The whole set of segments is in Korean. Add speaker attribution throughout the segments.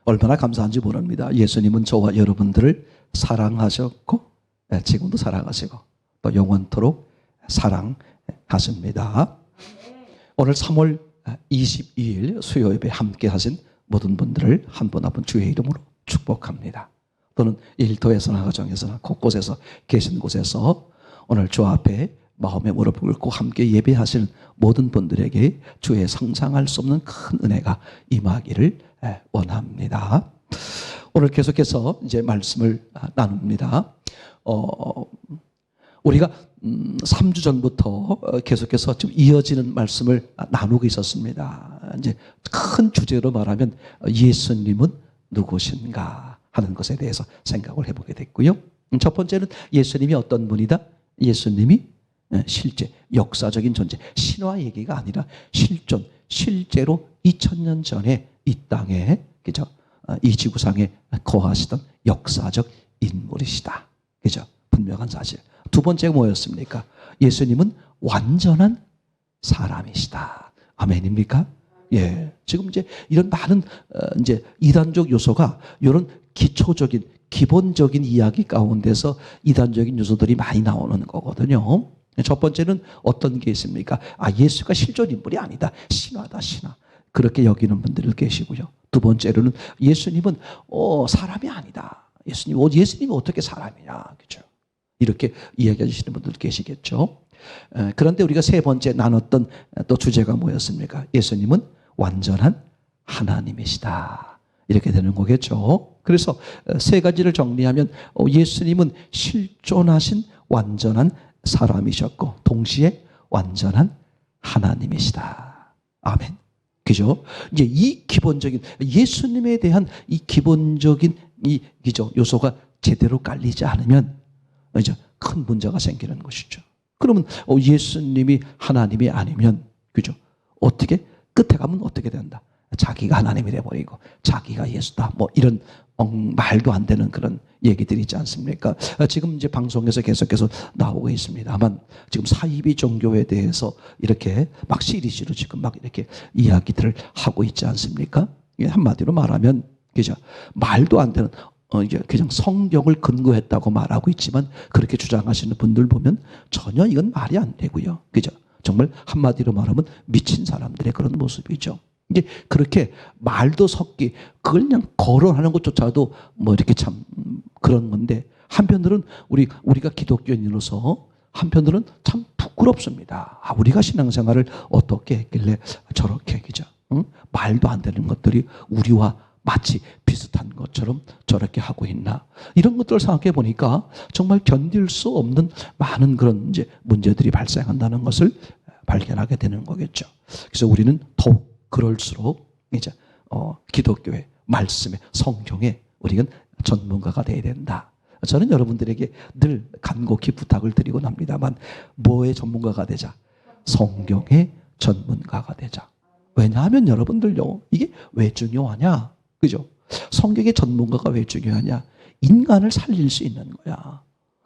Speaker 1: 얼마나 감사한지 모릅니다. 예수님은 저와 여러분들을 사랑하셨고 지금도 사랑하시고 또 영원토록 사랑하십니다. 오늘 3월 22일 수요예배 함께 하신 모든 분들을 한 분 한 분 주의 이름으로 축복합니다. 또는 일터에서나 가정에서나 곳곳에서 계신 곳에서 오늘 주 앞에 마음의 무릎을 꿇고 함께 예배하시는 모든 분들에게 주의 상상할 수 없는 큰 은혜가 임하기를 원합니다. 오늘 계속해서 이제 말씀을 나눕니다. 우리가 3주 전부터 계속해서 지금 이어지는 말씀을 나누고 있었습니다. 이제 큰 주제로 말하면 예수님은 누구신가 하는 것에 대해서 생각을 해보게 됐고요. 첫 번째는 예수님이 어떤 분이다? 예수님이 실제 역사적인 존재, 신화 얘기가 아니라 실존, 실제로 2000년 전에 이 땅에, 그죠? 이 지구상에 거하시던 역사적 인물이시다. 그죠? 분명한 사실. 두 번째가 뭐였습니까? 예수님은 완전한 사람이시다. 아멘입니까? 예. 지금 이제 이런 많은 이제 이단적 요소가 이런 기초적인 기본적인 이야기 가운데서 이단적인 요소들이 많이 나오는 거거든요. 첫 번째는 어떤 게 있습니까? 예수가 실존 인물이 아니다. 신화다, 신화. 그렇게 여기는 분들 계시고요. 두 번째로는 예수님은 사람이 아니다. 예수님이 어떻게 사람이냐, 그죠? 이렇게 이야기해 주시는 분들 계시겠죠. 그런데 우리가 세 번째 나눴던 또 주제가 뭐였습니까? 예수님은 완전한 하나님이시다. 이렇게 되는 거겠죠. 그래서 세 가지를 정리하면 예수님은 실존하신 완전한 사람이셨고 동시에 완전한 하나님이시다. 아멘. 그죠? 이제 이 기본적인 예수님에 대한 이 기본적인 그죠? 요소가 제대로 깔리지 않으면 이제 큰 문제가 생기는 것이죠. 그러면 예수님이 하나님이 아니면 그죠? 어떻게 끝에 가면 어떻게 된다? 자기가 하나님이 돼버리고 자기가 예수다. 뭐 이런 말도 안 되는 그런 얘기들이 있지 않습니까? 지금 이제 방송에서 계속해서 나오고 있습니다만 지금 사이비 종교에 대해서 이렇게 막 시리즈로 지금 막 이렇게 이야기들을 하고 있지 않습니까? 한마디로 말하면 그죠? 말도 안 되는 이제 그냥 성경을 근거했다고 말하고 있지만 그렇게 주장하시는 분들 보면 전혀 이건 말이 안 되고요. 그죠? 정말 한마디로 말하면 미친 사람들의 그런 모습이죠. 이게 그렇게 말도 섞기, 그걸 그냥 거론하는 것조차도 뭐 이렇게 참 그런 건데 한편으로는 우리가 기독교인으로서 한편으로는 참 부끄럽습니다. 우리가 신앙생활을 어떻게 했길래 저렇게 그죠? 말도 안 되는 것들이 우리와 마치 비슷한 것처럼 저렇게 하고 있나? 이런 것들을 생각해 보니까 정말 견딜 수 없는 많은 그런 이제 문제들이 발생한다는 것을 발견하게 되는 거겠죠. 그래서 우리는 더욱 그럴수록 이제 기독교의 말씀에 성경에 우리는 전문가가 돼야 된다. 저는 여러분들에게 늘 간곡히 부탁을 드리곤 합니다만 뭐의 전문가가 되자? 성경의 전문가가 되자. 왜냐하면 여러분들요, 이게 왜 중요하냐? 그죠? 성경의 전문가가 왜 중요하냐? 인간을 살릴 수 있는 거야.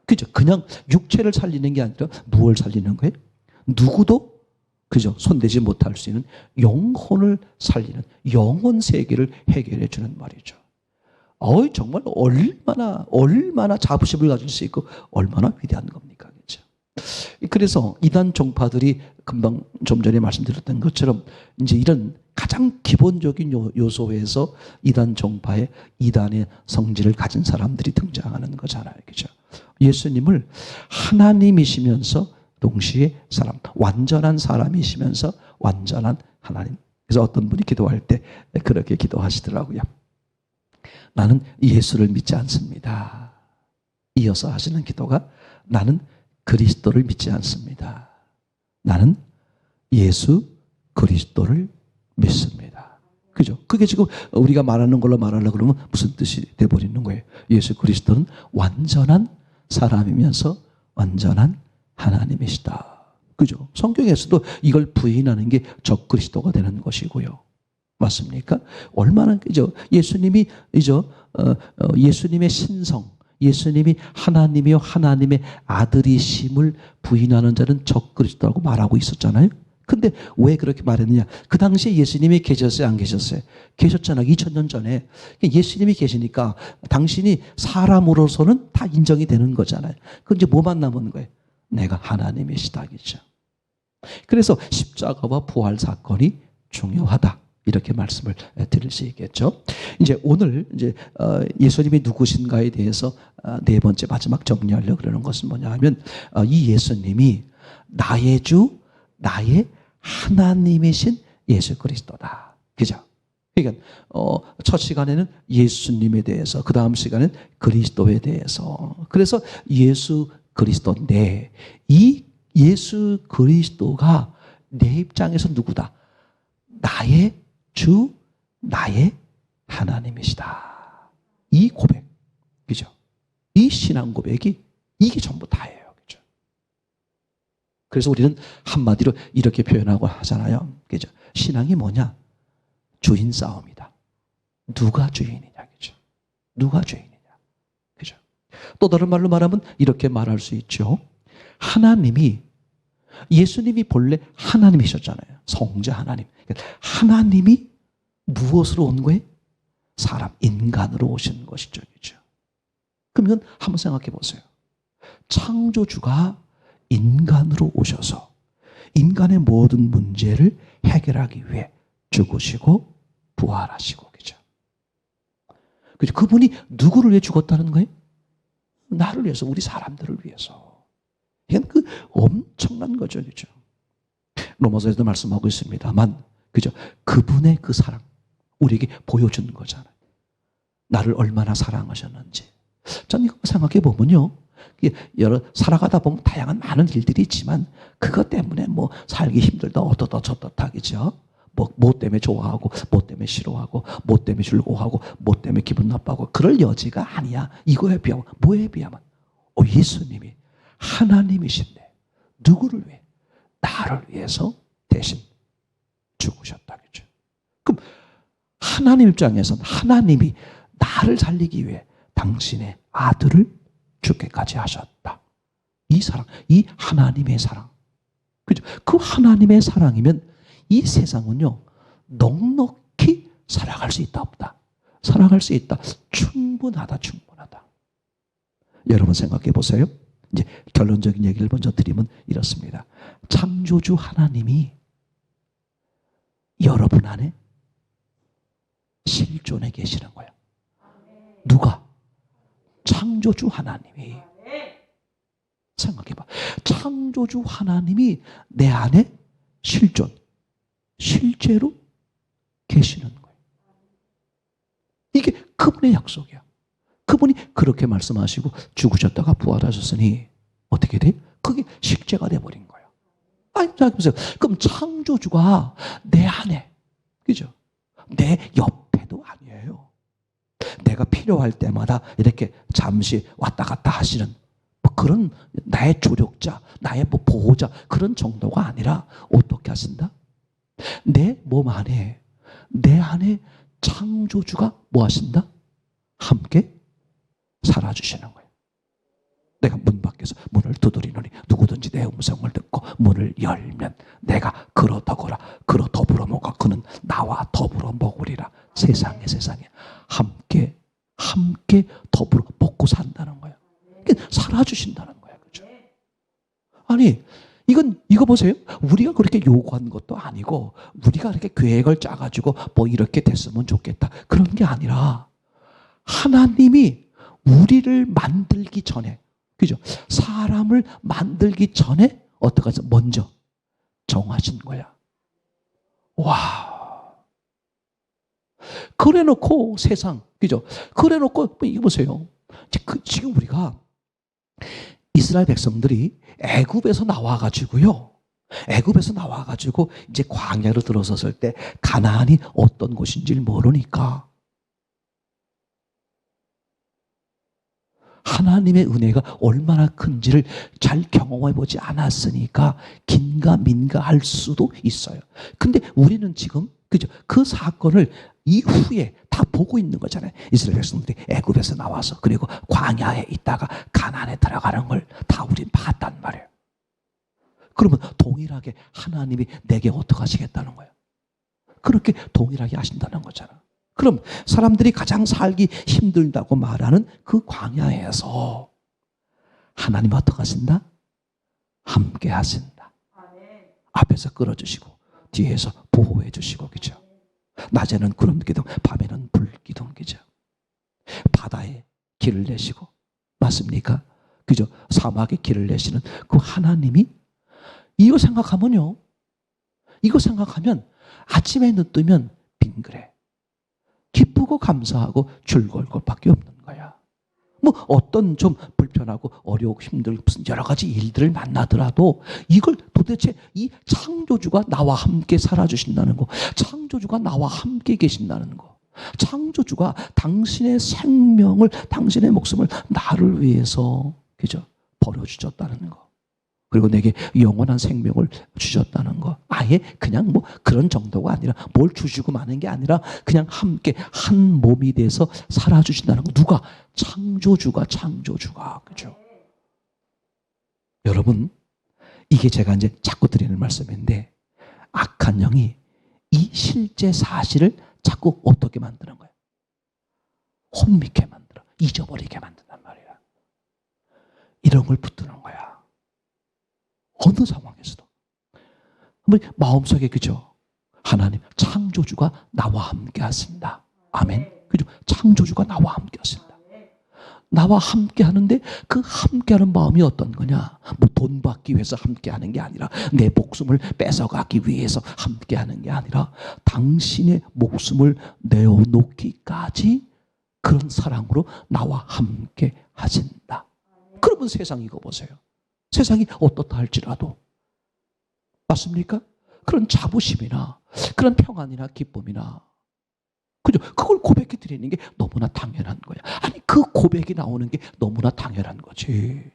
Speaker 1: 그죠? 그냥 육체를 살리는 게 아니라 무엇을 살리는 거예요? 누구도 그죠? 손대지 못할 수 있는 영혼을 살리는 영혼 세계를 해결해 주는 말이죠. 정말 얼마나 자부심을 가질 수 있고 얼마나 위대한 겁니까? 그죠? 그래서 이단 종파들이 금방 좀 전에 말씀드렸던 것처럼 이제 이런 가장 기본적인 요소에서 이단 종파의 이단의 성질을 가진 사람들이 등장하는 거잖아요. 그죠? 예수님을 하나님이시면서 동시에 완전한 사람이시면서 완전한 하나님. 그래서 어떤 분이 기도할 때 그렇게 기도하시더라고요. 나는 예수를 믿지 않습니다. 이어서 하시는 기도가 나는 그리스도를 믿지 않습니다. 나는 예수 그리스도를 믿습니다. 그죠? 그게 지금 우리가 말하는 걸로 말하려고 그러면 무슨 뜻이 돼버리는 거예요? 예수 그리스도는 완전한 사람이면서 완전한 하나님이시다. 그죠? 성경에서도 이걸 부인하는 게 적그리스도가 되는 것이고요. 맞습니까? 얼마나 그죠? 예수님이 예수님의 신성, 예수님이 하나님이요 하나님의 아들이심을 부인하는 자는 적그리스도라고 말하고 있었잖아요. 근데 왜 그렇게 말했느냐? 그 당시에 예수님이 계셨어요, 안 계셨어요? 계셨잖아. 2000년 전에. 예수님이 계시니까 당신이 사람으로서는 다 인정이 되는 거잖아요. 그럼 이제 뭐만 남은 거예요? 내가 하나님이시다겠죠. 그래서 십자가와 부활 사건이 중요하다. 이렇게 말씀을 드릴 수 있겠죠. 이제 오늘 이제 예수님이 누구신가에 대해서 네 번째 마지막 정리하려고 그러는 것은 뭐냐 하면 이 예수님이 나의 주, 나의 하나님이신 예수 그리스도다. 그죠? 그러니까 첫 시간에는 예수님에 대해서, 그 다음 시간에는 그리스도에 대해서. 그래서 예수 그리스도인데 이 예수 그리스도가 내 입장에서 누구다? 나의 주, 나의 하나님이시다. 이 고백, 그죠? 이 신앙 고백이 이게 전부 다예요, 그죠? 그래서 우리는 한마디로 이렇게 표현하고 하잖아요, 그죠? 신앙이 뭐냐? 주인 싸움이다. 누가 주인이냐, 그죠? 누가 주인이냐, 그죠? 또 다른 말로 말하면 이렇게 말할 수 있죠. 하나님이, 예수님이 본래 하나님이셨잖아요. 성자 하나님. 하나님이 무엇으로 온 거예요? 사람, 인간으로 오신 것이죠. 그죠? 그러면 한번 생각해 보세요. 창조주가 인간으로 오셔서 인간의 모든 문제를 해결하기 위해 죽으시고 부활하시고, 그죠? 그죠? 그분이 누구를 위해 죽었다는 거예요? 나를 위해서, 우리 사람들을 위해서. 이건 그 엄청난 거죠, 그죠? 로마서에도 말씀하고 있습니다만, 그죠? 그분의 그 사랑, 우리에게 보여준 거잖아요. 나를 얼마나 사랑하셨는지. 전 이거 생각해 보면요, 살아가다 보면 다양한 많은 일들이 있지만 그것 때문에 뭐 살기 힘들다, 어떻다 저떻다, 그죠? 뭐 때문에 좋아하고, 뭐 때문에 싫어하고, 뭐 때문에 즐거워하고, 뭐 때문에 기분 나빠하고, 그럴 여지가 아니야. 이거에 비하면, 뭐에 비하면, 예수님이 하나님이신데 누구를 위해? 나를 위해서 대신 죽으셨다, 그죠? 그럼 하나님 입장에서는 하나님이 나를 살리기 위해 당신의 아들을 죽게까지 하셨다. 이 사랑, 이 하나님의 사랑, 그죠? 그 하나님의 사랑이면 이 세상은요, 넉넉히 살아갈 수 있다, 없다? 살아갈 수 있다. 충분하다, 충분하다. 여러분 생각해 보세요. 이제 결론적인 얘기를 먼저 드리면 이렇습니다. 창조주 하나님이 여러분 안에 실존해 계시는 거예요. 누가? 창조주 하나님이. 생각해봐. 창조주 하나님이 내 안에 실존, 실제로 계시는 거예요. 이게 그분의 약속이야. 그분이 그렇게 말씀하시고 죽으셨다가 부활하셨으니 어떻게 돼? 그게 실제가 돼버린 거예요. 아니, 생각해보세요. 그럼 창조주가 내 안에, 그죠? 내 옆에도 아니에요. 내가 필요할 때마다 이렇게 잠시 왔다 갔다 하시는 뭐 그런 나의 조력자, 나의 뭐 보호자, 그런 정도가 아니라 어떻게 하신다? 내 몸 안에, 내 안에 창조주가 뭐 하신다? 함께 살아주시는 거예요. 내가 문 밖에서 문을 두드리노니 누구든지 내 음성을 듣고 문을 열면 내가 그로 더불어 먹어 그는 나와 더불어 먹으리라. 세상에 함께 더불어 먹고 산다는 거예요. 살아주신다는 거예요. 그죠? 아니, 이거 보세요. 우리가 그렇게 요구한 것도 아니고, 우리가 이렇게 계획을 짜가지고 뭐 이렇게 됐으면 좋겠다, 그런 게 아니라 하나님이 우리를 만들기 전에, 그죠? 사람을 만들기 전에 어떻게 해서 먼저 정하신 거야. 와. 그래 놓고 세상, 그죠? 그래 놓고 이거 보세요. 지금 우리가 이스라엘 백성들이 애굽에서 나와가지고요. 애굽에서 나와가지고 이제 광야로 들어섰을 때 가나안이 어떤 곳인지를 모르니까 하나님의 은혜가 얼마나 큰지를 잘 경험해 보지 않았으니까 긴가민가 할 수도 있어요. 근데 우리는 지금, 그죠? 그 사건을 이후에 다 보고 있는 거잖아요. 이스라엘 백성들이 애굽에서 나와서 그리고 광야에 있다가 가나안에 들어가는 걸 다 우린 봤단 말이에요. 그러면 동일하게 하나님이 내게 어떻게 하시겠다는 거예요? 그렇게 동일하게 하신다는 거잖아. 그럼 사람들이 가장 살기 힘들다고 말하는 그 광야에서 하나님 어떻게 하신다? 함께 하신다. 앞에서 끌어주시고 뒤에서 보호해 주시고, 그죠? 낮에는 구름 기둥, 밤에는 불 기둥, 그죠? 바다에 길을 내시고, 맞습니까? 그죠? 사막에 길을 내시는 그 하나님이, 이거 생각하면요, 이거 생각하면 아침에 눈 뜨면 빙그레 기쁘고 감사하고 즐거울 것밖에 없는 거야. 뭐 어떤 좀 불편하고 어려우고 힘들고 무슨 여러 가지 일들을 만나더라도 이걸 도대체 이 창조주가 나와 함께 살아주신다는 거, 창조주가 나와 함께 계신다는 거, 창조주가 당신의 생명을, 당신의 목숨을 나를 위해서, 그죠? 버려주셨다는 거, 그리고 내게 영원한 생명을 주셨다는 거. 아예 그냥 뭐 그런 정도가 아니라, 뭘 주시고 마는 게 아니라 그냥 함께 한 몸이 돼서 살아주신다는 거. 누가? 창조주가, 그죠? 여러분, 이게 제가 이제 자꾸 드리는 말씀인데, 악한 영이 이 실제 사실을 자꾸 어떻게 만드는 거예요? 혼미케 만들어, 잊어버리게 만든단 말이야. 이런 걸 붙드는 거야. 어느 상황에서도. 마음속에, 그죠? 하나님, 창조주가 나와 함께 하신다. 아멘. 그죠? 창조주가 나와 함께 하신다. 나와 함께 하는데 그 함께 하는 마음이 어떤 거냐? 뭐 돈 받기 위해서 함께 하는 게 아니라, 내 목숨을 뺏어가기 위해서 함께 하는 게 아니라, 당신의 목숨을 내어놓기까지 그런 사랑으로 나와 함께 하신다. 그러면 세상 이거 보세요. 세상이 어떻다 할지라도, 맞습니까? 그런 자부심이나 그런 평안이나 기쁨이나, 그죠? 그걸 고백해 드리는 게 너무나 당연한 거야. 아니, 그 고백이 나오는 게 너무나 당연한 거지.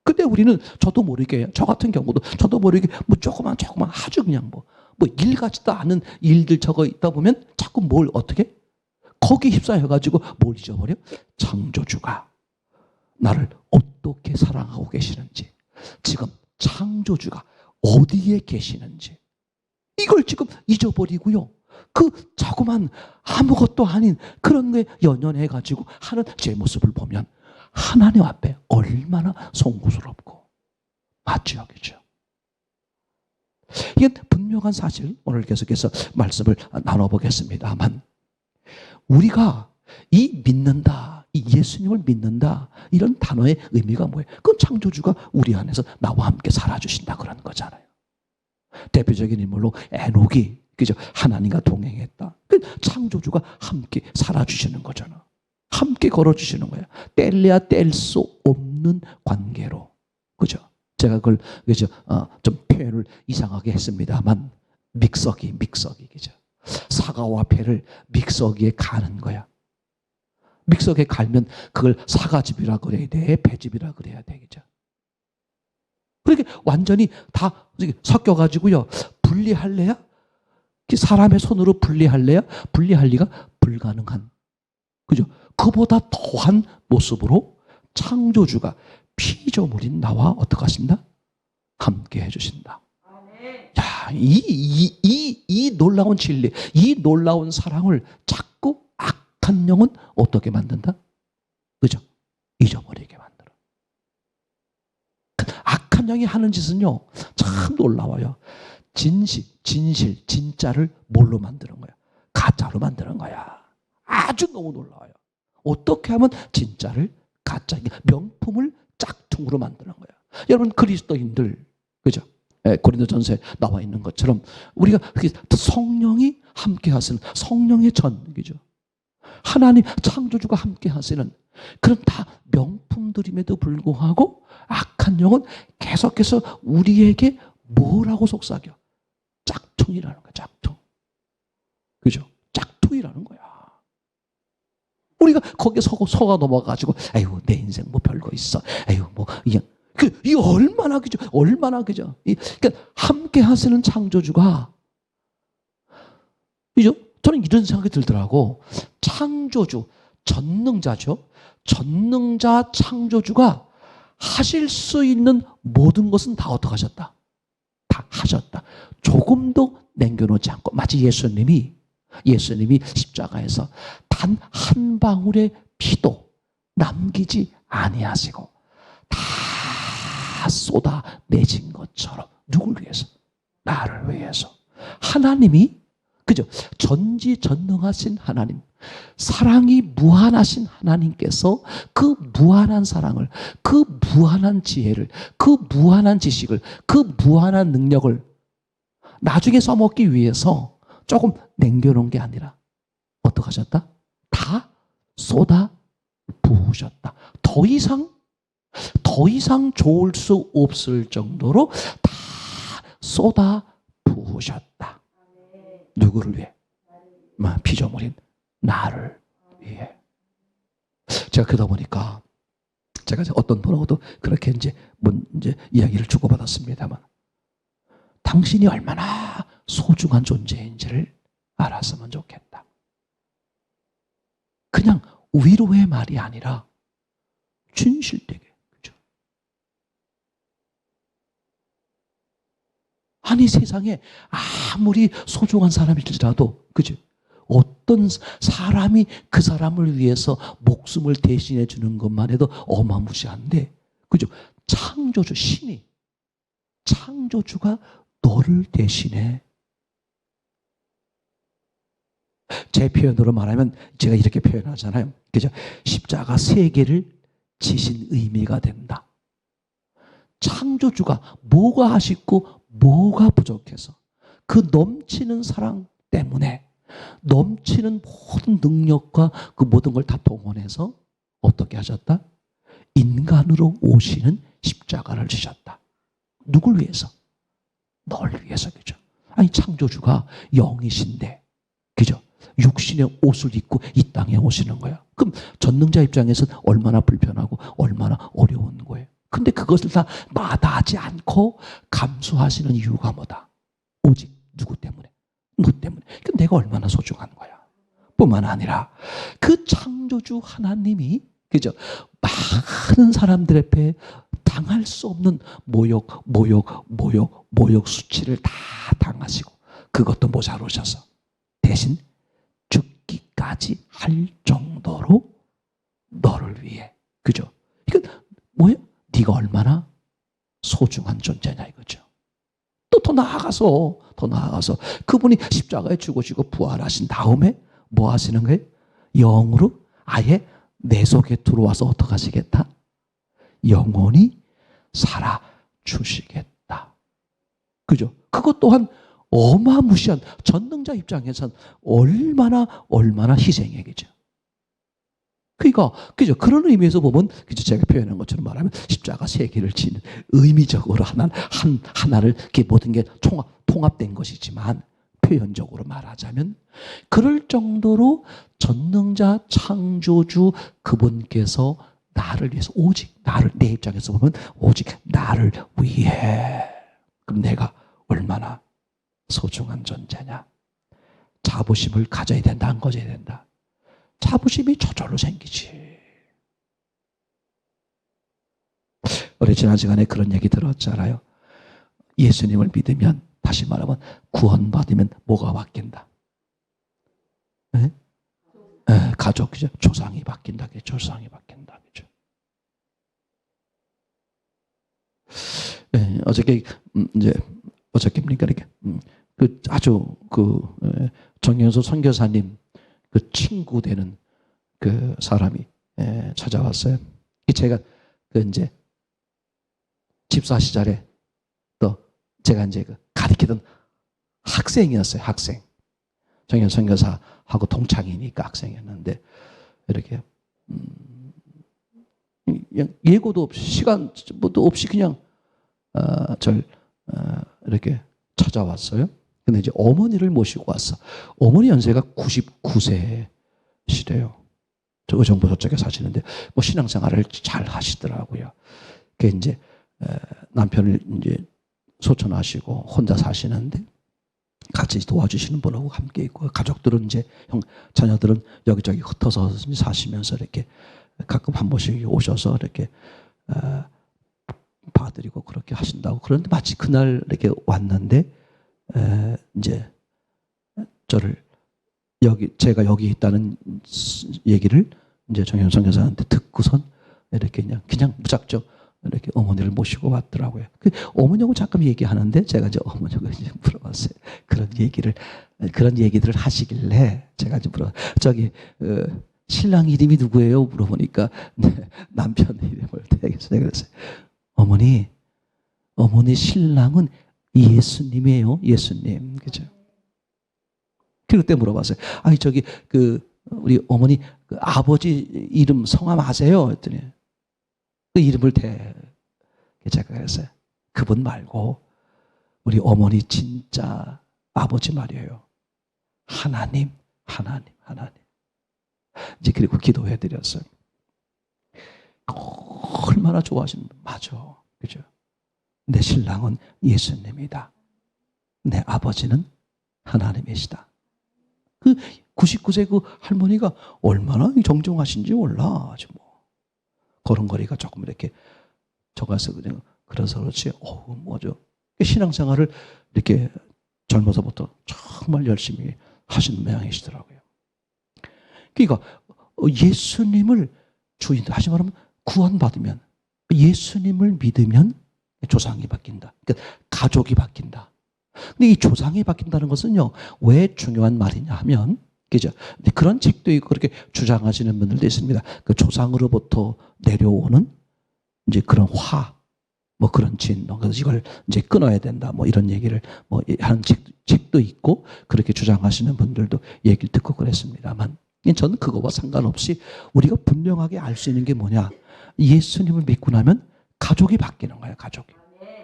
Speaker 1: 근데 우리는 저도 모르게, 저 같은 경우도 저도 모르게 뭐 조그만 아주 그냥 뭐 일 같지도 않은 일들 저거 있다 보면 자꾸 뭘 어떻게? 거기 휩싸여가지고 뭘 잊어버려? 창조주가 나를 어떻게 사랑하고 계시는지, 지금 창조주가 어디에 계시는지, 이걸 지금 잊어버리고요, 그 자꾸만 아무것도 아닌 그런 거에 연연해가지고 하는 제 모습을 보면 하나님 앞에 얼마나 송구스럽고, 맞죠? 그죠? 이게 분명한 사실, 오늘 계속해서 말씀을 나눠보겠습니다만, 우리가 이 믿는다, 이 예수님을 믿는다, 이런 단어의 의미가 뭐예요? 그건 창조주가 우리 안에서 나와 함께 살아주신다 그런 거잖아요. 대표적인 인물로 에녹이, 그죠? 하나님과 동행했다. 그 창조주가 함께 살아주시는 거잖아. 함께 걸어주시는 거야. 뗄래야 뗄 수 없는 관계로, 그죠? 제가 그걸, 그죠? 좀 표현을 이상하게 했습니다만, 믹서기, 그죠? 사과와 배를 믹서기에 가는 거야. 믹서기에 갈면 그걸 사과즙이라 그래야 돼, 배즙이라 그래야 돼, 그죠? 그렇게 완전히 다 섞여가지고요, 분리할래야? 사람의 손으로 분리할래야? 분리할 리가 불가능한, 그죠? 그보다 더한 모습으로 창조주가 피조물인 나와 어떻게 하신다? 함께 해주신다. 야, 이 놀라운 진리, 이 놀라운 사랑을 자꾸 악한 영은 어떻게 만든다? 그죠? 잊어버리게 만들어. 악한 영이 하는 짓은요, 참 놀라워요. 진실, 진짜를 뭘로 만드는 거야? 가짜로 만드는 거야. 아주 너무 놀라워요. 어떻게 하면 진짜를 가짜, 명품을 짝퉁으로 만드는 거야. 여러분, 그리스도인들, 그죠? 고린도전서에 나와 있는 것처럼 우리가 성령이 함께 하시는 성령의 전기죠. 하나님 창조주가 함께 하시는 그런 다 명품들임에도 불구하고 악한 영은 계속해서 우리에게 뭐라고 속삭여? 짝퉁이라는 거야, 짝퉁. 그죠? 짝퉁이라는 거야. 우리가 거기에 속아 넘어가가지고, 아유, 내 인생 뭐 별거 있어. 아유, 뭐, 이 얼마나, 그죠? 얼마나, 그죠? 그러니까 함께 하시는 창조주가, 그죠? 저는 이런 생각이 들더라고. 창조주, 전능자죠? 전능자 창조주가 하실 수 있는 모든 것은 다 어떻게 하셨다? 다 하셨다. 조금도 남겨놓지 않고 마치 예수님이 십자가에서 단 한 방울의 피도 남기지 아니하시고 다 쏟아내신 것처럼 누굴 위해서? 나를 위해서. 하나님이 그죠? 전지전능하신 하나님, 사랑이 무한하신 하나님께서 그 무한한 사랑을, 그 무한한 지혜를, 그 무한한 지식을, 그 무한한 능력을 나중에 써먹기 위해서 조금 남겨놓은 게 아니라 어떻게 하셨다? 다 쏟아 부으셨다. 더 이상 좋을 수 없을 정도로 다 쏟아 부으셨다. 누구를 위해? 피조물인 나를 위해. 제가 그러다 보니까 제가 어떤 분하고도 그렇게 이제 이야기를 주고받았습니다만, 당신이 얼마나 소중한 존재인지를 알았으면 좋겠다. 그냥 위로의 말이 아니라 진실되게. 그죠? 아니, 세상에 아무리 소중한 사람일지라도, 그죠? 어떤 사람이 그 사람을 위해서 목숨을 대신해 주는 것만 해도 어마무시한데, 그죠? 창조주, 신이, 창조주가 너를 대신해. 제 표현으로 말하면 제가 이렇게 표현하잖아요. 그죠? 십자가 3개를 지신 의미가 된다. 창조주가 뭐가 아쉽고 뭐가 부족해서 그 넘치는 사랑 때문에 넘치는 모든 능력과 그 모든 걸 다 동원해서 어떻게 하셨다? 인간으로 오시는 십자가를 지셨다. 누굴 위해서? 널 위해서. 그죠? 아니, 창조주가 영이신데, 그죠? 육신의 옷을 입고 이 땅에 오시는 거야. 그럼 전능자 입장에서는 얼마나 불편하고 얼마나 어려운 거예요. 근데 그것을 다 마다하지 않고 감수하시는 이유가 뭐다? 오직 누구 때문에? 너 때문에. 그럼 내가 얼마나 소중한 거야. 뿐만 아니라 그 창조주 하나님이, 그죠? 많은 사람들 앞에 당할 수 없는 모욕 수치를 다 당하시고 그것도 모자르셔서 대신 죽기까지 할 정도로 너를 위해. 그죠? 이건 뭐예요? 네가 얼마나 소중한 존재냐 이거죠. 또 더 나아가서 그분이 십자가에 죽으시고 부활하신 다음에 뭐 하시는 거예요? 영으로 아예 내 속에 들어와서 어떻게 하시겠다? 영원히 살아 주시겠다. 그죠? 그것 또한 어마무시한, 전능자 입장에선 얼마나 희생이겠죠. 그러니까, 그죠? 그런 의미에서 보면, 그죠? 제가 표현한 것처럼 말하면 십자가 3개를 지는 의미적으로 하나를 이렇게 모든 게 통합된 것이지만, 표현적으로 말하자면 그럴 정도로 전능자 창조주 그분께서 나를 위해서, 오직 나를, 내 입장에서 보면 오직 나를 위해. 그럼 내가 얼마나 소중한 존재냐. 자부심을 가져야 된다, 안 가져야 된다? 자부심이 저절로 생기지. 우리 지난 시간에 그런 얘기 들었잖아요. 예수님을 믿으면, 다시 말하면 구원받으면 뭐가 바뀐다? 네? 네, 가족, 그죠? 조상이 바뀐다. 조상이 바뀐다. 그죠? 네, 어저께 이제 어저께입니까? 이렇게 그 아주 정영수 선교사님 그 친구 되는 그 사람이 찾아왔어요. 제가 이제 집사 시절에 또 제가 이제 가르치던 학생이었어요. 학생. 정영수 선교사하고 동창이니까 학생이었는데 이렇게 예고도 없이 시간도 없이 그냥 이렇게 찾아왔어요. 근데 이제 어머니를 모시고 왔어. 어머니 연세가 99세시래요. 저 의정부 저쪽에 사시는데 뭐 신앙생활을 잘 하시더라고요. 그 이제 남편을 이제 소천하시고 혼자 사시는데 같이 도와주시는 분하고 함께 있고, 가족들은 이제 자녀들은 여기저기 흩어서 사시면서 이렇게 가끔 한 번씩 오셔서 이렇게 봐드리고 그렇게 하신다고. 그런데 마치 그날 이렇게 왔는데 이제 저를 제가 여기 있다는 얘기를 이제 정현성 여사한테 듣고선 이렇게 그냥 무작정 이렇게 어머니를 모시고 왔더라고요. 그 어머니하고 잠깐 얘기하는데 제가 이제 어머니하고 이제 물어봤어요. 그런 얘기들을 하시길래 제가 이제 신랑 이름이 누구예요? 물어보니까 남편 이름을 대겠어요. 제가 그랬어요. 어머니 신랑은 예수님이에요. 예수님. 그죠? 그때 물어봤어요. 아니 우리 어머니 아버지 이름 성함 아세요? 했더니 그 이름을 제가 그랬어요. 그분 말고 우리 어머니 진짜 아버지 말이에요. 하나님. 이제 그리고 기도해 드렸어요. 얼마나 좋아하시는 분. 맞아. 그죠? 내 신랑은 예수님이다. 내 아버지는 하나님이시다. 그 99세 그 할머니가 얼마나 정정하신지 몰라. 아주 뭐 걸음걸이가 조금 이렇게 적어서 그래서 그렇지. 뭐죠? 신앙생활을 이렇게 젊어서부터 정말 열심히 하신 모양이시더라고요. 그러니까 예수님을 주인, 다시 말하면 구원받으면, 예수님을 믿으면 조상이 바뀐다. 그러니까 가족이 바뀐다. 근데 이 조상이 바뀐다는 것은요, 왜 중요한 말이냐 하면, 그죠? 그런 책도 있고 그렇게 주장하시는 분들도 있습니다. 그 조상으로부터 내려오는 이제 그런 뭐 그런 진노, 그래서 이걸 이제 끊어야 된다, 뭐 이런 얘기를 뭐 하는 책도 있고 그렇게 주장하시는 분들도 얘기를 듣고 그랬습니다만, 저는 그거와 상관없이 우리가 분명하게 알 수 있는 게 뭐냐? 예수님을 믿고 나면 가족이 바뀌는 거예요, 가족이.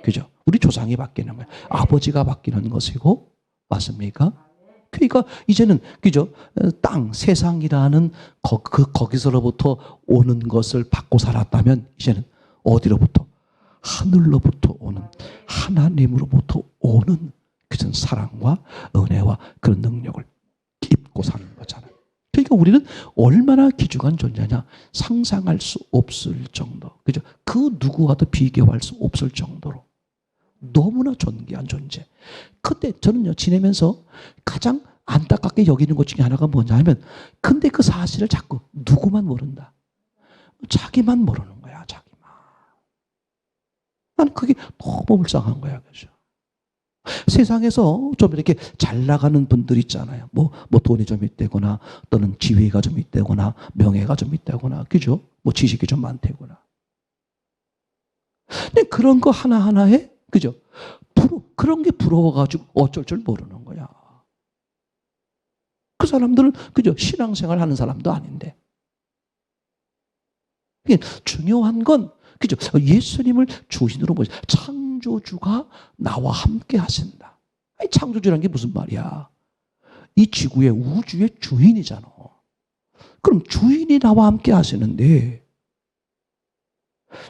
Speaker 1: 그죠? 우리 조상이 바뀌는 거예요. 아버지가 바뀌는 것이고, 맞습니까? 그러니까 이제는, 그죠? 세상이라는 거기서로부터 오는 것을 받고 살았다면, 이제는 어디로부터? 하늘로부터 오는, 하나님으로부터 오는 그런 사랑과 은혜와 그런 능력을 입고 사는 거잖아요. 그러니까 우리는 얼마나 귀중한 존재냐? 상상할 수 없을 정도. 그죠? 그 누구와도 비교할 수 없을 정도로 너무나 존귀한 존재. 그때 저는요, 지내면서 가장 안타깝게 여기는 것 중에 하나가 뭐냐 하면, 근데 그 사실을 자꾸 누구만 모른다. 자기만 모르는 거야, 자기만. 난 그게 너무 불쌍한 거야, 그죠? 세상에서 좀 이렇게 잘 나가는 분들 있잖아요. 뭐 돈이 좀 있다거나, 또는 지위가 좀 있다거나, 명예가 좀 있다거나, 그죠? 뭐 지식이 좀 많다거나. 근데 그런 거 하나하나에, 그죠? 그런 게 부러워가지고 어쩔 줄 모르는 거야. 그 사람들은, 그죠? 신앙생활 하는 사람도 아닌데. 중요한 건, 그죠? 예수님을 주인으로 보죠. 창조주가 나와 함께 하신다. 아니, 창조주라는 게 무슨 말이야? 이 지구의, 우주의 주인이잖아. 그럼 주인이 나와 함께 하시는데,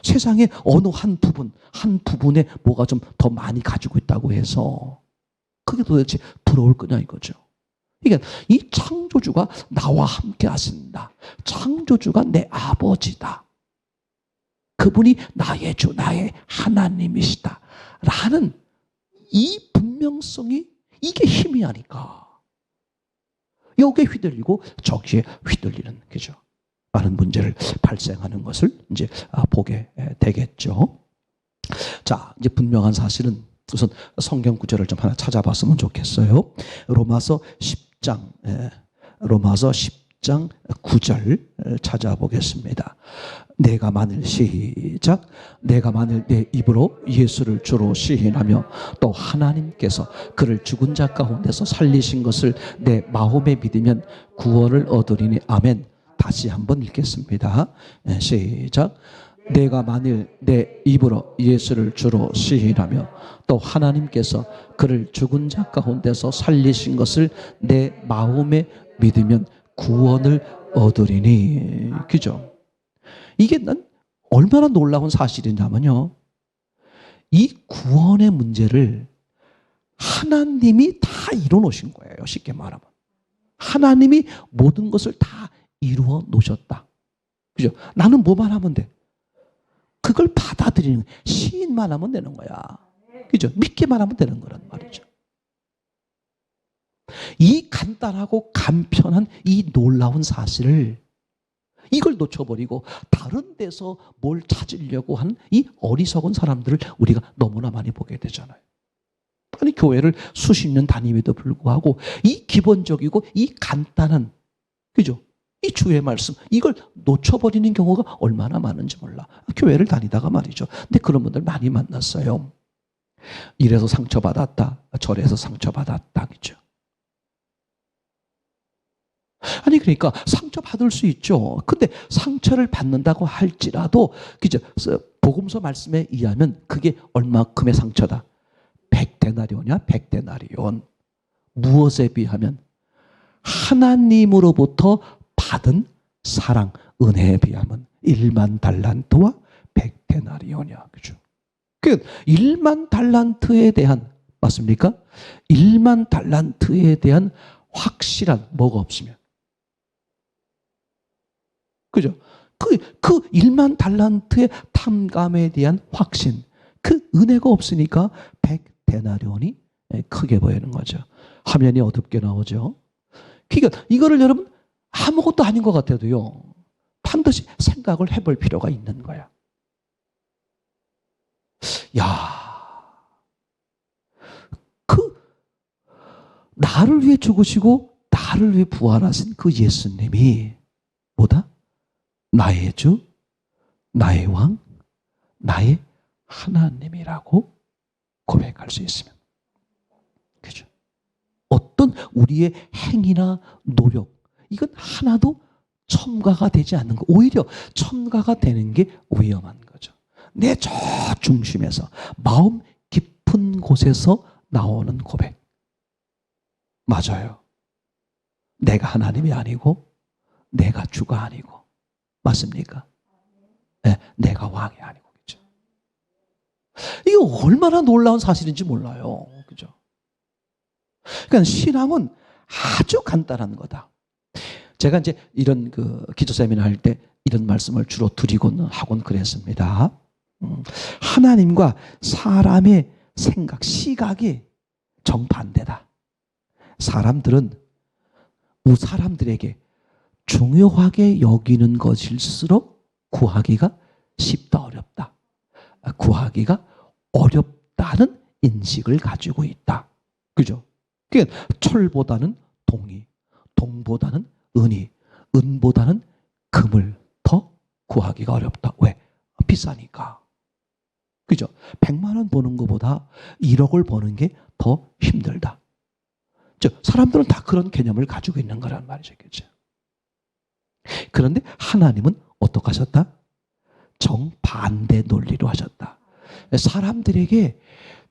Speaker 1: 세상에 어느 한 부분에 뭐가 좀 더 많이 가지고 있다고 해서 그게 도대체 부러울 거냐 이거죠. 그러니까 이 창조주가 나와 함께 하신다. 창조주가 내 아버지다. 그분이 나의 주, 나의 하나님이시다. 라는 이 분명성이, 이게 힘이 하니까 여기에 휘둘리고 저기에 휘둘리는, 그죠? 많은 문제를 발생하는 것을 이제 보게 되겠죠. 자, 이제 분명한 사실은 우선 성경 구절을 좀 하나 찾아봤으면 좋겠어요. 로마서 10장 9절 찾아보겠습니다. 내가 만일 시작, 내가 만일 내 입으로 예수를 주로 시인하며 또 하나님께서 그를 죽은 자 가운데서 살리신 것을 내 마음에 믿으면 구원을 얻으리니. 아멘. 다시 한번 읽겠습니다. 시작. 내가 만일 내 입으로 예수를 주로 시인하며 또 하나님께서 그를 죽은 자 가운데서 살리신 것을 내 마음에 믿으면 구원을 얻으리니. 그죠? 이게 난 얼마나 놀라운 사실이냐면요, 이 구원의 문제를 하나님이 다 이뤄놓으신 거예요. 쉽게 말하면 하나님이 모든 것을 다 이루어 놓으셨다. 그죠? 나는 뭐만 하면 돼. 그걸 받아들이는, 시인만 하면 되는 거야. 그죠? 믿기만 하면 되는 거란 말이죠. 이 간단하고 간편한 이 놀라운 사실을, 이걸 놓쳐버리고 다른 데서 뭘 찾으려고 하는 이 어리석은 사람들을 우리가 너무나 많이 보게 되잖아요. 아니, 교회를 수십 년 다님에도 불구하고 이 기본적이고 이 간단한, 그죠? 이 주의 말씀, 이걸 놓쳐버리는 경우가 얼마나 많은지 몰라. 교회를 다니다가 말이죠. 근데 그런 분들 많이 만났어요. 이래서 상처받았다, 저래서 상처받았다, 그죠? 아니, 그러니까 상처받을 수 있죠. 근데 상처를 받는다고 할지라도, 그죠? 복음서 말씀에 의하면 그게 얼마큼의 상처다? 100데나리온이야, 100데나리온. 무엇에 비하면? 하나님으로부터 받은 사랑, 은혜에 비하면 1만 달란트와 100데나리온이야. 그죠? 그 1만 달란트에 대한, 맞습니까? 1만 달란트에 대한 확실한 뭐가 없으면, 그죠? 그 1만 달란트의 탐감에 대한 확신, 그 은혜가 없으니까 100데나리온이 크게 보이는 거죠. 화면이 어둡게 나오죠. 그러니까 이거를 여러분 아무것도 아닌 것 같아도요, 반드시 생각을 해볼 필요가 있는 거야. 야, 그 나를 위해 죽으시고 나를 위해 부활하신 그 예수님이 뭐다? 나의 주, 나의 왕, 나의 하나님이라고 고백할 수 있으면, 그죠? 어떤 우리의 행위나 노력, 이건 하나도 첨가가 되지 않는 거, 오히려 첨가가 되는 게 위험한 거죠. 내 저 중심에서, 마음 깊은 곳에서 나오는 고백. 맞아요. 내가 하나님이 아니고 내가 주가 아니고, 맞습니까? 네, 내가 왕이 아니고, 그죠? 이거 얼마나 놀라운 사실인지 몰라요. 그죠? 그러니까 신앙은 아주 간단한 거다. 제가 이제 이런 그 기도 세미나 할 때 이런 말씀을 주로 드리곤 하곤 그랬습니다. 하나님과 사람의 생각, 시각이 정반대다. 사람들은 사람들에게 중요하게 여기는 것일수록 구하기가 쉽다, 어렵다. 구하기가 어렵다는 인식을 가지고 있다. 그죠? 그러니까 철보다는 동이, 동보다는 은이, 은보다는 금을 더 구하기가 어렵다. 왜? 비싸니까. 그죠? 100만 원 버는 것보다 1억을 버는 게 더 힘들다. 사람들은 다 그런 개념을 가지고 있는 거란 말이죠. 그죠? 그런데 하나님은 어떻게 하셨다? 정반대 논리로 하셨다. 사람들에게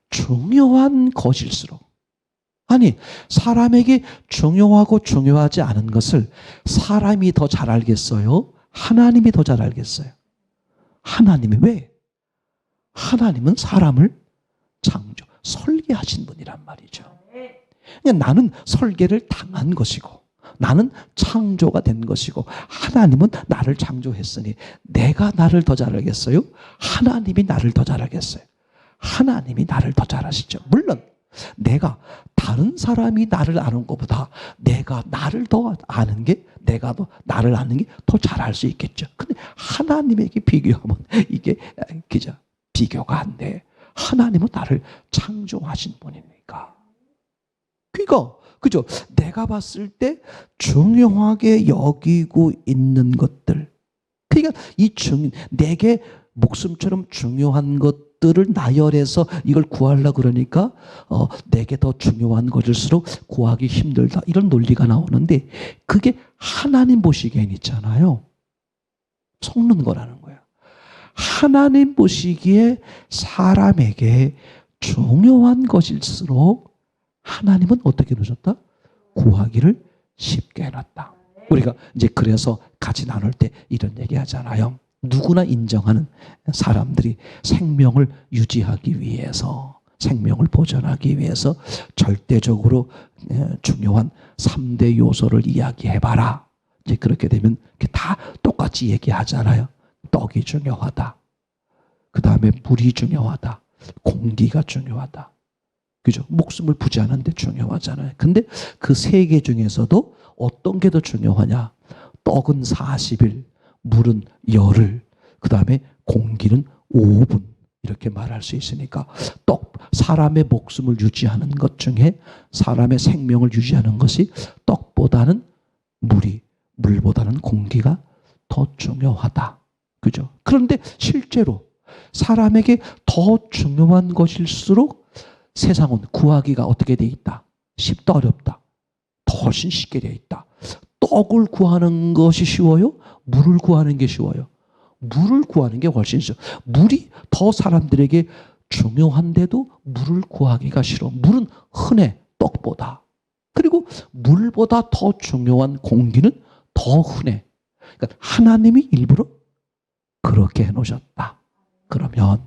Speaker 1: 중요한 것일수록, 아니, 사람에게 중요하고 중요하지 않은 것을 사람이 더 잘 알겠어요? 하나님이 더 잘 알겠어요? 하나님이. 왜? 하나님은 사람을 창조, 설계하신 분이란 말이죠. 그러니까 나는 설계를 당한 것이고 나는 창조가 된 것이고, 하나님은 나를 창조했으니 내가 나를 더 잘 알겠어요? 하나님이 나를 더 잘 알겠어요? 하나님이 나를 더 잘 아시죠. 물론 내가 다른 사람이 나를 아는 것보다 내가 나를 더 아는 게, 내가 더 나를 아는 게 더 잘 알 수 있겠죠. 근데 하나님에게 비교하면 이게 그죠? 비교가 안 돼. 하나님은 나를 창조하신 분이니까. 그러니까 그죠? 내가 봤을 때 중요하게 여기고 있는 것들, 그러니까 내게 목숨처럼 중요한 것들을 나열해서 이걸 구하려고 그러니까 내게 더 중요한 것일수록 구하기 힘들다, 이런 논리가 나오는데, 그게 하나님 보시기엔 있잖아요, 속는 거라는 거예요. 하나님 보시기에 사람에게 중요한 것일수록 하나님은 어떻게 놓으셨다? 구하기를 쉽게 해놨다. 우리가 이제 그래서 같이 나눌 때 이런 얘기 하잖아요. 누구나 인정하는, 사람들이 생명을 유지하기 위해서, 생명을 보존하기 위해서 절대적으로 중요한 3대 요소를 이야기해봐라. 이제 그렇게 되면 다 똑같이 얘기하잖아요. 떡이 중요하다. 그 다음에 물이 중요하다. 공기가 중요하다. 그죠? 목숨을 부지하는데 중요하잖아요. 근데 그 세 개 중에서도 어떤 게 더 중요하냐? 떡은 40일, 물은 열흘, 그 다음에 공기는 5분. 이렇게 말할 수 있으니까 사람의 목숨을 유지하는 것 중에 사람의 생명을 유지하는 것이 떡보다는 물보다는 공기가 더 중요하다. 그죠? 그런데 실제로 사람에게 더 중요한 것일수록 세상은 구하기가 어떻게 돼 있다? 쉽다, 어렵다? 더 훨씬 쉽게 돼 있다. 떡을 구하는 것이 쉬워요? 물을 구하는 게 쉬워요? 물을 구하는 게 훨씬 쉬워. 물이 더 사람들에게 중요한데도 물을 구하기가 싫어. 물은 흔해, 떡보다. 그리고 물보다 더 중요한 공기는 더 흔해. 그러니까 하나님이 일부러 그렇게 해놓으셨다. 그러면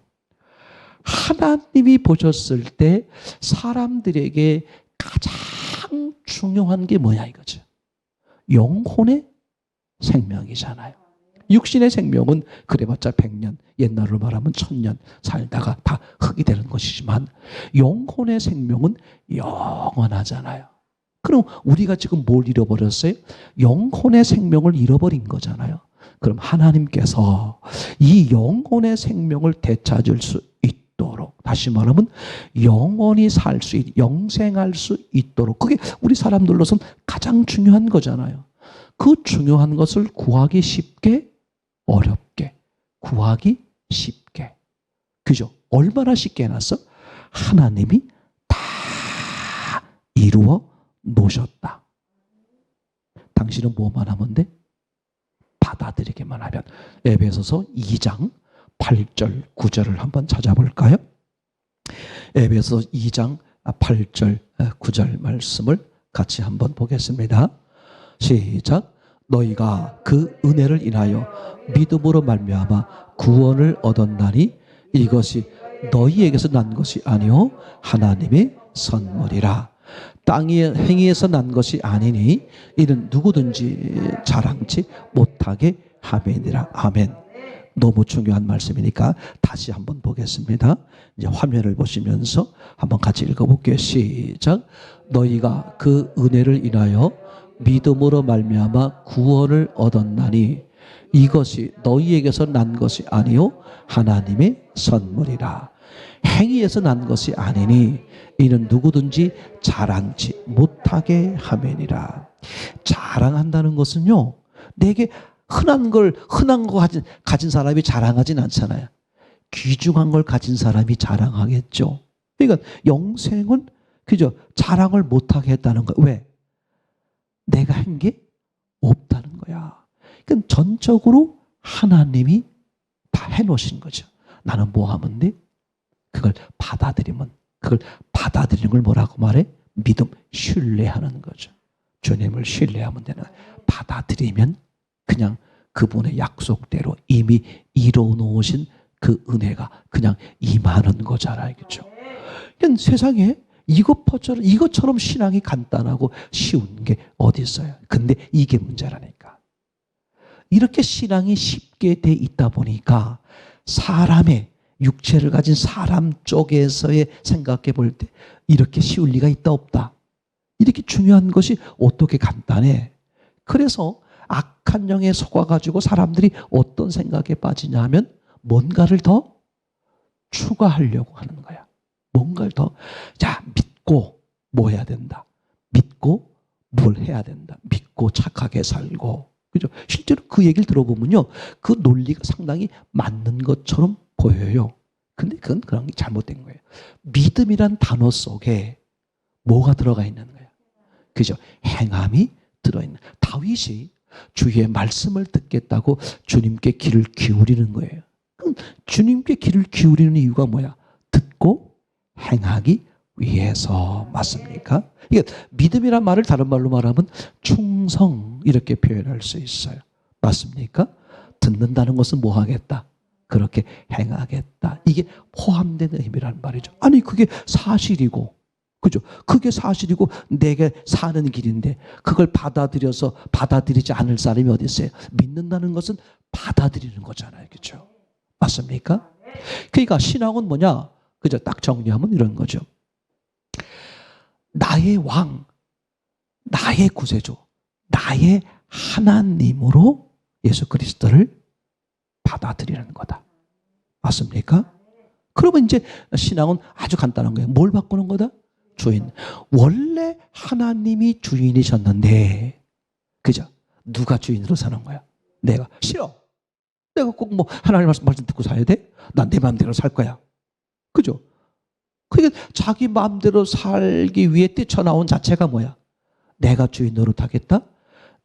Speaker 1: 하나님이 보셨을 때 사람들에게 가장 중요한 게 뭐냐 이거죠. 영혼의 생명이잖아요. 육신의 생명은 그래봤자 100년, 옛날로 말하면 1000년 살다가 다 흙이 되는 것이지만 영혼의 생명은 영원하잖아요. 그럼 우리가 지금 뭘 잃어버렸어요? 영혼의 생명을 잃어버린 거잖아요. 그럼 하나님께서 이 영혼의 생명을 되찾을 수 있도록, 다시 말하면 영원히 살 수 영생할 수 있도록, 그게 우리 사람들로서는 가장 중요한 거잖아요. 그 중요한 것을 구하기 쉽게, 어렵게, 구하기 쉽게. 그죠? 얼마나 쉽게 해놨어? 하나님이 다 이루어 놓으셨다. 당신은 뭐만 하면 돼? 받아들이기만 하면. 에베소서 2장 8절 9절을 한번 찾아볼까요? 에베소서 2장 8절 9절 말씀을 같이 한번 보겠습니다. 시작. 너희가 그 은혜를 인하여 믿음으로 말미암아 구원을 얻었나니 이것이 너희에게서 난 것이 아니요 하나님의 선물이라. 땅의 행위에서 난 것이 아니니 이는 누구든지 자랑치 못하게 함이니라. 아멘. 너무 중요한 말씀이니까 다시 한번 보겠습니다. 이제 화면을 보시면서 한번 같이 읽어볼게요. 시작. 너희가 그 은혜를 인하여 믿음으로 말미암아 구원을 얻었나니 이것이 너희에게서 난 것이 아니요 하나님의 선물이라. 행위에서 난 것이 아니니 이는 누구든지 자랑치 못하게 함이니라. 자랑한다는 것은요, 내게 흔한 거 가진 사람이 자랑하진 않잖아요. 귀중한 걸 가진 사람이 자랑하겠죠. 그러니까 영생은 그죠? 자랑을 못하게 했다는 거. 왜? 내가 한 게 없다는 거야. 그러니까 전적으로 하나님이 다 해놓으신 거죠. 나는 뭐 하면 돼? 그걸 받아들이면, 그걸 받아들이는 걸 뭐라고 말해? 믿음, 신뢰하는 거죠. 주님을 신뢰하면 되는. 받아들이면 그냥 그분의 약속대로 이미 이루어 놓으신 그 은혜가 그냥 임하는 거잖아요. 그렇죠? 그러니까 세상에 이것처럼 신앙이 간단하고 쉬운 게 어디 있어요? 근데 이게 문제라니까. 이렇게 신앙이 쉽게 돼 있다 보니까 사람의 육체를 가진 사람 쪽에서의 생각해 볼 때 이렇게 쉬울 리가 있다 없다. 이렇게 중요한 것이 어떻게 간단해. 그래서 악한 영에 속아가지고 사람들이 어떤 생각에 빠지냐 하면 뭔가를 더 추가하려고 하는 거야. 뭔가를 더, 자, 믿고 뭐 해야 된다. 믿고 뭘 해야 된다. 믿고 착하게 살고. 그죠? 실제로 그 얘기를 들어보면요, 그 논리가 상당히 맞는 것처럼 보여요. 근데 그건 그런 게 잘못된 거예요. 믿음이란 단어 속에 뭐가 들어가 있는 거예요? 그죠? 행함이 들어있는. 다윗이 주의 말씀을 듣겠다고 주님께 귀를 기울이는 거예요. 그럼 주님께 귀를 기울이는 이유가 뭐야? 듣고 행하기 위해서. 맞습니까? 이게 믿음이란 말을 다른 말로 말하면 충성 이렇게 표현할 수 있어요. 맞습니까? 듣는다는 것은 뭐 하겠다? 그렇게 행하겠다. 이게 포함되는 의미라는 말이죠. 아니 그게 사실이고, 그죠? 그게 사실이고 내게 사는 길인데 그걸 받아들이지 않을 사람이 어디 있어요? 믿는다는 것은 받아들이는 거잖아요. 그죠? 맞습니까? 그러니까 신앙은 뭐냐? 그저 딱 정리하면 이런 거죠. 나의 왕, 나의 구세주, 나의 하나님으로 예수 그리스도를 받아들이는 거다. 맞습니까? 그러면 이제 신앙은 아주 간단한 거예요. 뭘 바꾸는 거다? 주인. 원래 하나님이 주인이셨는데, 그죠? 누가 주인으로 사는 거야? 내가. 싫어. 내가 꼭 뭐 하나님 말씀 듣고 살아야 돼? 난 내 마음대로 살 거야. 그죠? 그러니까 자기 마음대로 살기 위해 뛰쳐나온 자체가 뭐야? 내가 주인 노릇하겠다?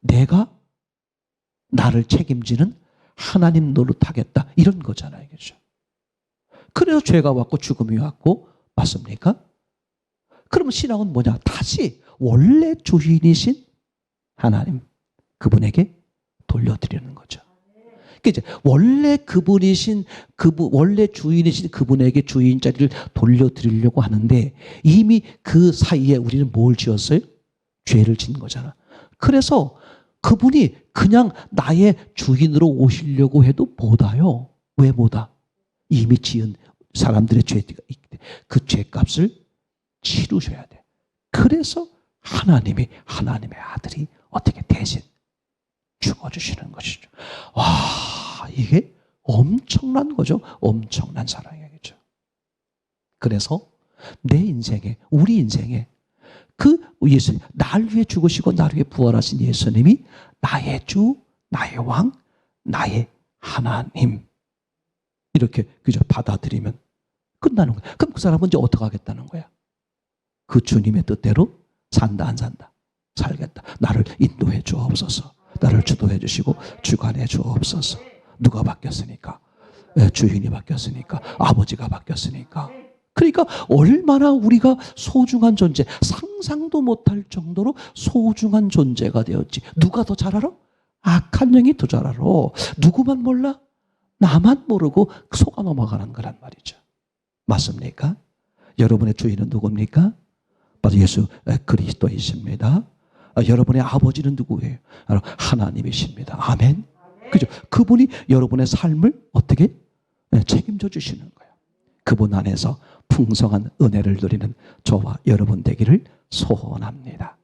Speaker 1: 내가 나를 책임지는 하나님 노릇하겠다. 이런 거잖아요. 그죠? 그래서 죄가 왔고 죽음이 왔고, 맞습니까? 그러면 신앙은 뭐냐? 다시 원래 주인이신 하나님, 그분에게 돌려드리는 거죠. 그러니까 이제 원래 원래 주인이신 그분에게 주인 자리를 돌려드리려고 하는데, 이미 그 사이에 우리는 뭘 지었어요? 죄를 짓는 거잖아. 그래서 그분이 그냥 나의 주인으로 오시려고 해도 못 와요. 왜 못 와? 이미 지은 사람들의 죄가 있기 때문에 그 죄값을 치르셔야 돼. 그래서 하나님의 아들이 어떻게 대신 죽어주시는 것이죠. 와, 이게 엄청난 거죠. 엄청난 사랑이죠. 그래서 내 인생에, 우리 인생에 그 예수님, 날 위해 죽으시고 나를 위해 부활하신 예수님이 나의 주, 나의 왕, 나의 하나님, 이렇게 그저 받아들이면 끝나는 거야. 그럼 그 사람은 이제 어떻게 하겠다는 거야? 그 주님의 뜻대로 산다 안 산다? 살겠다. 나를 인도해 주옵소서. 나를 주도해 주시고 주관해 주옵소서. 누가 바뀌었으니까? 주인이 바뀌었으니까. 아버지가 바뀌었으니까. 그러니까 얼마나 우리가 소중한 존재, 상상도 못할 정도로 소중한 존재가 되었지. 누가 더 잘 알아? 악한 영이 더 잘 알아. 누구만 몰라? 나만 모르고 속아 넘어가는 거란 말이죠. 맞습니까? 여러분의 주인은 누굽니까? 바로 예수 그리스도이십니다. 여러분의 아버지는 누구예요? 하나님이십니다. 아멘. 그죠? 그분이 여러분의 삶을 어떻게 책임져 주시는 거예요. 그분 안에서 풍성한 은혜를 누리는 저와 여러분 되기를 소원합니다.